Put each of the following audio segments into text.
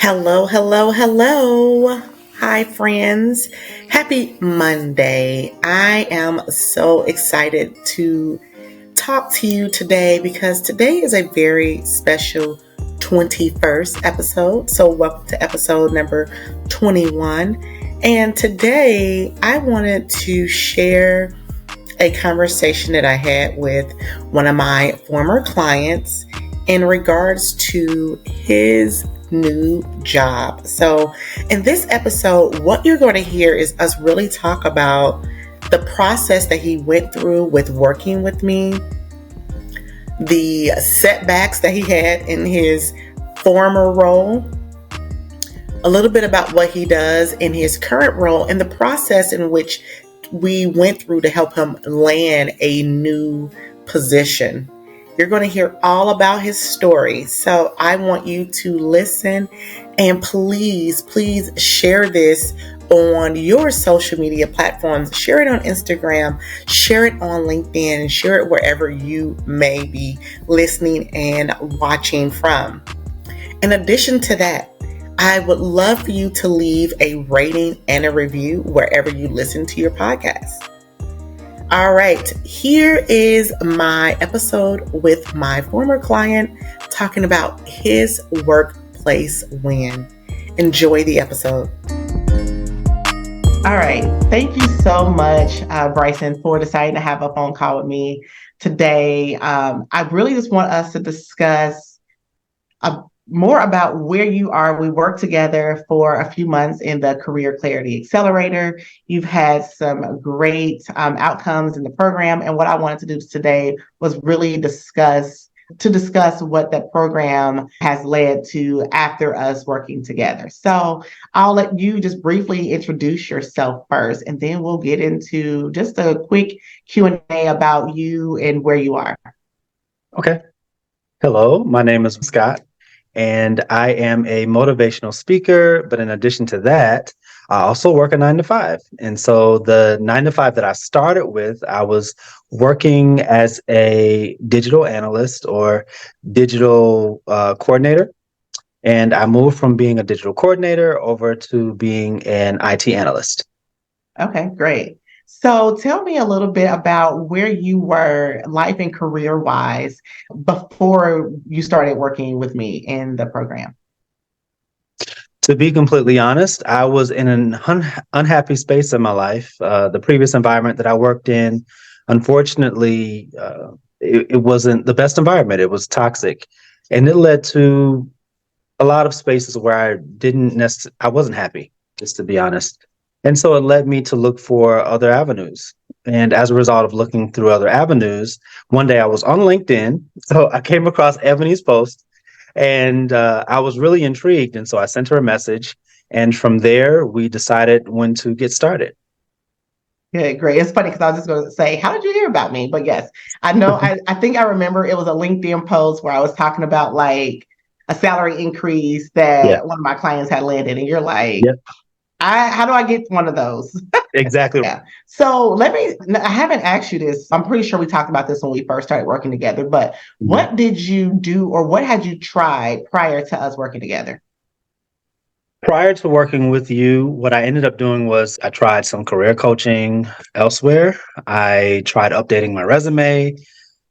Hello, hello, hello. Hi, friends. Happy Monday. I am so excited to talk to you today because today is a very special 21st episode. So, welcome to episode number 21. And today I wanted to share a conversation that I had with one of my former clients in regards to his new job. So, in this episode, what you're going to hear is us really talk about the process that he went through with working with me, the setbacks that he had in his former role, a little bit about what he does in his current role, and the process in which we went through to help him land a new position. You're going to hear all about his story. So I want you to listen and please share this on your social media platforms. Share it on Instagram, share it on LinkedIn, share it wherever you may be listening and watching from. In addition to that, I would love for you to leave a rating and a review wherever you listen to your podcast. All right, here is my episode with my former client talking about his workplace win. Enjoy the episode. All right, thank you so much, Bricesin, for deciding to have a phone call with me today. I really just want us to discuss more about where you are. We worked together for a few months in the Career Clarity Accelerator. You've had some great outcomes in the program. And what I wanted to do today was really discuss what that program has led to after us working together. So I'll let you just briefly introduce yourself first, and then we'll get into just a quick Q&A about you and where you are. Okay. Hello, my name is Scott, and I am a motivational speaker. But in addition to that, I also work a 9 to 5. And so the 9 to 5 that I started with, I was working as a digital analyst or digital coordinator. And I moved from being a digital coordinator over to being an IT analyst. Okay, great. So tell me a little bit about where you were life and career wise before you started working with me in the program. To be completely honest, I was in an unhappy space in my life. The previous environment that I worked in, unfortunately, it wasn't the best environment. It was toxic, and it led to a lot of spaces where I wasn't happy, just to be honest. And so it led me to look for other avenues. And as a result of looking through other avenues, one day I was on LinkedIn. So I came across Ebony's post, and I was really intrigued. And so I sent her a message. And from there, we decided when to get started. Yeah, great. It's funny because I was just going to say, how did you hear about me? But yes, I know, I think I remember it was a LinkedIn post where I was talking about like a salary increase Yeah. that one of my clients had landed. And you're like, Yep. how do I get one of those? Exactly. Yeah. So I haven't asked you this. I'm pretty sure we talked about this when we first started working together, but what did you do or what had you tried prior to us working together? Prior to working with you, what I ended up doing was I tried some career coaching elsewhere. I tried updating my resume.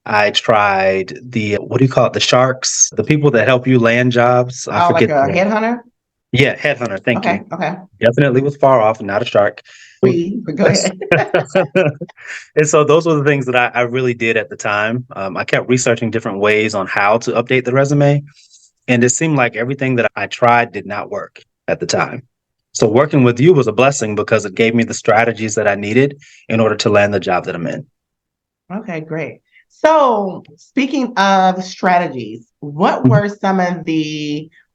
I tried what do you call it? The sharks, the people that help you land jobs. I Oh, like forget. a headhunter? Yeah, headhunter. Thank you. Okay. Definitely was far off and not a shark. Go ahead. And so those were the things that I really did at the time. I kept researching different ways on how to update the resume. And it seemed like everything that I tried did not work at the time. So working with you was a blessing because it gave me the strategies that I needed in order to land the job that I'm in. Okay, great. So speaking of strategies, what were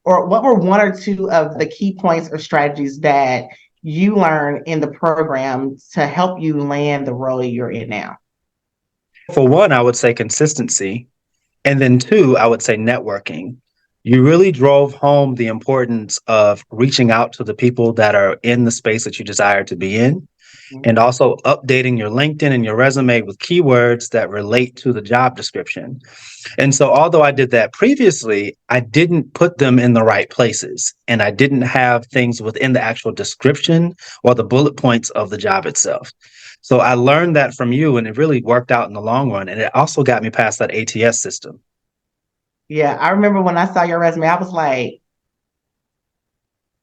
what were one or two of the key points or strategies that you learned in the program to help you land the role you're in now? For one, I would say consistency. And then two, I would say networking. You really drove home the importance of reaching out to the people that are in the space that you desire to be in and also updating your LinkedIn and your resume with keywords that relate to the job description. And so, although I did that previously, I didn't put them in the right places. And I didn't have things within the actual description or the bullet points of the job itself. So, I learned that from you, and it really worked out in the long run. And it also got me past that ATS system. Yeah, I remember when I saw your resume, I was like,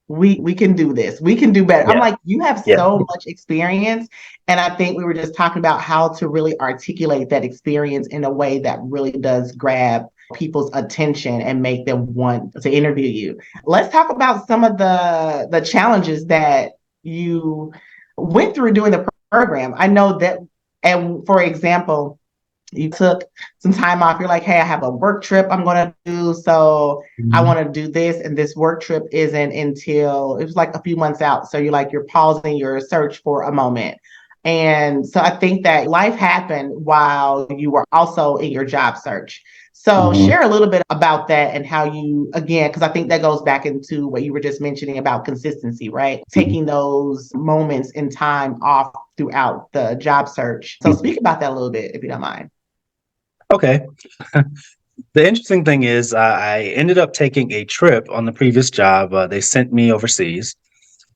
we can do this. We can do better. I'm Yeah. like, you have Yeah. so much experience. And I think we were just talking about how to really articulate that experience in a way that really does grab people's attention and make them want to interview you. Let's talk about some of the challenges that you went through doing the program. I know that, and for example, you took some time off. You're like, hey, I have a work trip I'm going to do. So I Mhm. want to do this. And this work trip isn't until it was like a few months out. So you're like, you're pausing your search for a moment. And so I think that life happened while you were also in your job search. So Mhm. share a little bit about that and how you, again, because I think that goes back into what you were just mentioning about consistency, right? Mhm. Taking those moments in time off throughout the job search. So Mhm. speak about that a little bit, if you don't mind. Okay. The interesting thing is, I ended up taking a trip on the previous job. They sent me overseas.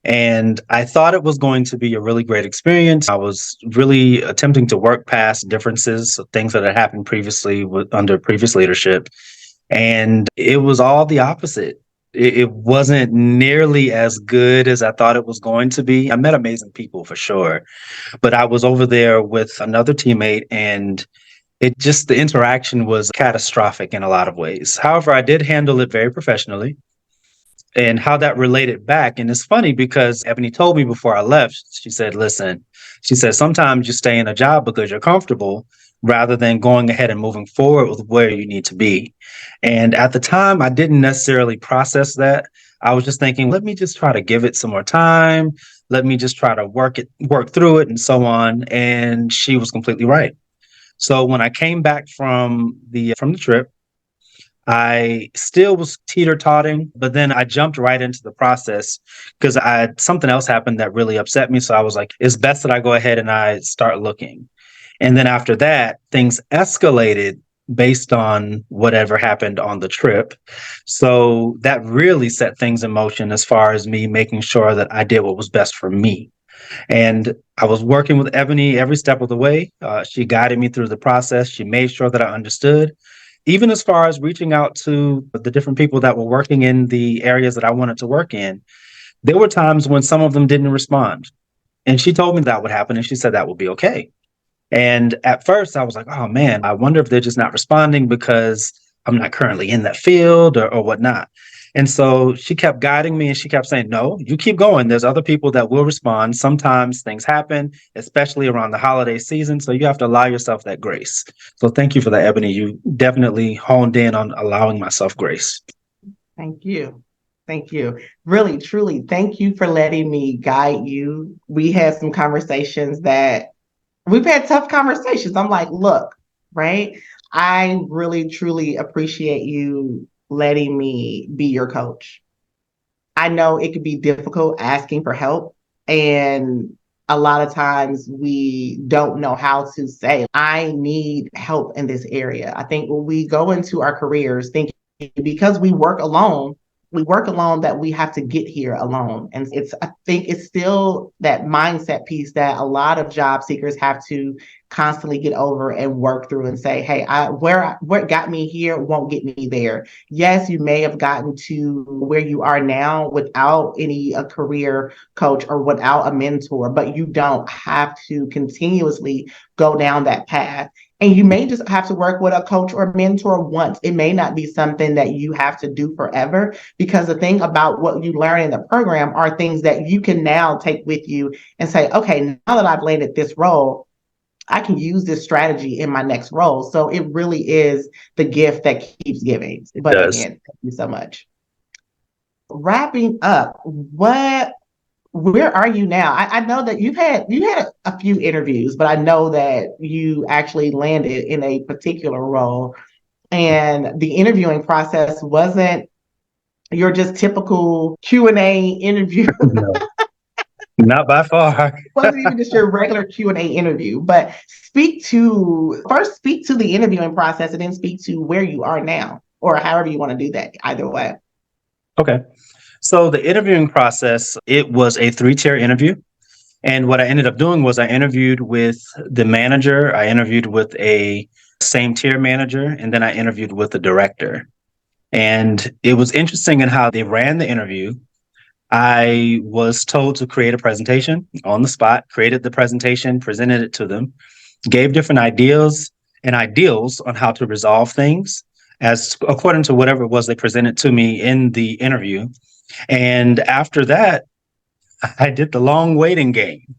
And I thought it was going to be a really great experience. I was really attempting to work past differences, things that had happened previously under previous leadership. And it was all the opposite. It wasn't nearly as good as I thought it was going to be. I met amazing people for sure, but I was over there with another teammate, and the interaction was catastrophic in a lot of ways. However, I did handle it very professionally, and how that related back. And it's funny because Ebony told me before I left, she said, listen, she said, sometimes you stay in a job because you're comfortable rather than going ahead and moving forward with where you need to be. And at the time, I didn't necessarily process that. I was just thinking, let me just try to give it some more time. Let me just try to work through it and so on. And she was completely right. So when I came back from the trip, I still was teeter-totting, but then I jumped right into the process because I something else happened that really upset me. So I was like, it's best that I go ahead and I start looking. And then after that, things escalated based on whatever happened on the trip. So that really set things in motion as far as me making sure that I did what was best for me. And I was working with Ebony every step of the way. She guided me through the process. She made sure that I understood, even as far as reaching out to the different people that were working in the areas that I wanted to work in. There were times when some of them didn't respond. And she told me that would happen, and she said that would be okay. And at first, I was like, oh man, I wonder if they're just not responding because I'm not currently in that field or whatnot. And so she kept guiding me and she kept saying, no, you keep going. There's other people that will respond. Sometimes things happen, especially around the holiday season. So you have to allow yourself that grace. So thank you for that, Ebony. You definitely honed in on allowing myself grace. Thank you. Thank you. Really, truly, thank you for letting me guide you. We had some conversations that we've had tough conversations. I'm like, look, right? I really, truly appreciate you letting me be your coach. I know it could be difficult asking for help. And a lot of times we don't know how to say, I need help in this area. I think when we go into our careers thinking because we work alone that we have to get here alone. And I think it's still that mindset piece that a lot of job seekers have to constantly get over and work through and say, hey, what got me here won't get me there. Yes, you may have gotten to where you are now without any a career coach or without a mentor, but you don't have to continuously go down that path. And you may just have to work with a coach or mentor once. It may not be something that you have to do forever, because the thing about what you learn in the program are things that you can now take with you and say, okay, now that I've landed this role, I can use this strategy in my next role. So it really is the gift that keeps giving. It But does. again, thank you so much. Wrapping up, where are you now? I know that you had a few interviews, but I know that you actually landed in a particular role. And the interviewing process wasn't your just typical Q&A interview. No. Not by far. Wasn't even just your regular Q&A interview, but speak to the interviewing process and then speak to where you are now, or however you want to do that, either way. Okay. So the interviewing process, it was a three-tier interview. And what I ended up doing was I interviewed with the manager, I interviewed with a same tier manager, and then I interviewed with the director. And it was interesting in how they ran the interview. I was told to create a presentation on the spot, created the presentation, presented it to them, gave different ideas and ideals on how to resolve things as according to whatever it was they presented to me in the interview. And after that, I did the long waiting game.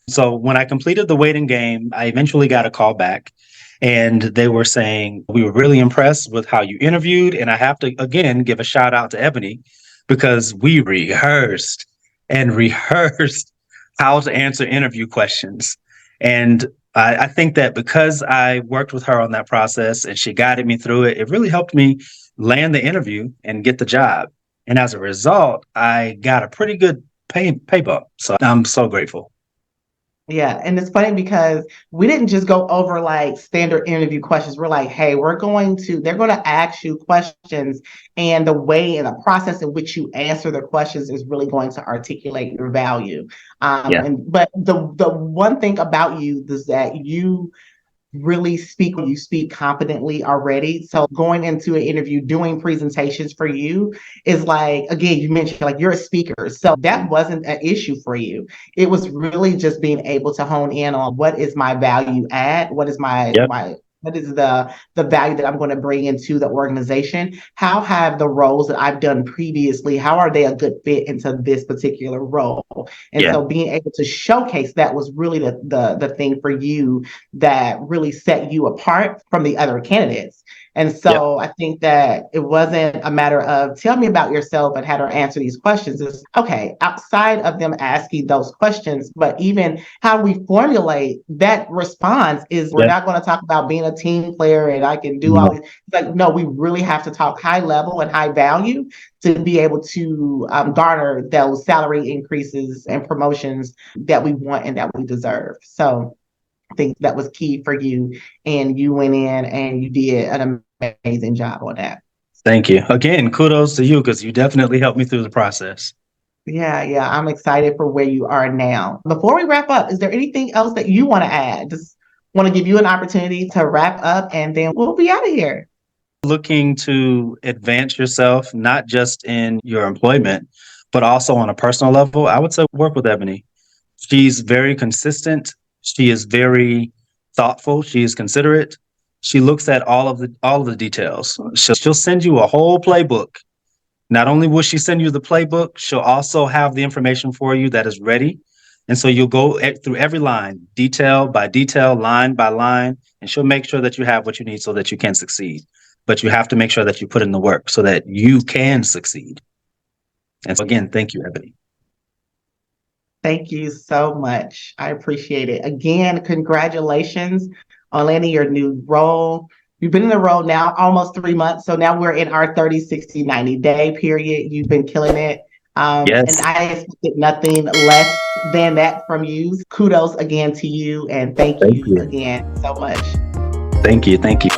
So when I completed the waiting game, I eventually got a call back and they were saying, we were really impressed with how you interviewed. And I have to, again, give a shout out to Ebony because we rehearsed and rehearsed how to answer interview questions. And I think that because I worked with her on that process and she guided me through it, it really helped me land the interview and get the job. And as a result, I got a pretty good pay bump. So I'm so grateful. Yeah, and it's funny because we didn't just go over like standard interview questions. We're like, hey, they're going to ask you questions, and the way and the process in which you answer the questions is really going to articulate your value. Yeah. But the one thing about you is that you speak confidently already. So going into an interview, doing presentations for you is like, again, you mentioned like you're a speaker. So that wasn't an issue for you. It was really just being able to hone in on what is my value add, Yep. what is the value that I'm going to bring into the organization? How have the roles that I've done previously, how are they a good fit into this particular role? And Yeah. so being able to showcase that was really the thing for you that really set you apart from the other candidates. And Yep. so I think that it wasn't a matter of tell me about yourself and how to answer these questions. It's okay, outside of them asking those questions, but even how we formulate that response is we're Yep. not going to talk about being a team player and I can do all No. these. Like, no, we really have to talk high level and high value to be able to garner those salary increases and promotions that we want and that we deserve. So I think that was key for you, and you went in and you did an amazing job on that. Thank you. Again, kudos to you because you definitely helped me through the process. Yeah, I'm excited for where you are now. Before we wrap up, is there anything else that you want to add? Just want to give you an opportunity to wrap up and then we'll be out of here. Looking to advance yourself, not just in your employment, but also on a personal level, I would say work with Ebony. She's very consistent. She is very thoughtful. She is considerate. She looks at all of the details. She'll send you a whole playbook. Not only will she send you the playbook, she'll also have the information for you that is ready. And so you'll go through every line, detail by detail, line by line, and she'll make sure that you have what you need so that you can succeed. But you have to make sure that you put in the work so that you can succeed. And so again, thank you, Ebony. Thank you so much. I appreciate it. Again, congratulations on landing your new role. You've been in the role now almost 3 months. So now we're in our 30, 60, 90-day period. You've been killing it. And Yes. I expected nothing less than that from you. Kudos again to you. And thank Thank you you. again so much. Thank you. Thank you.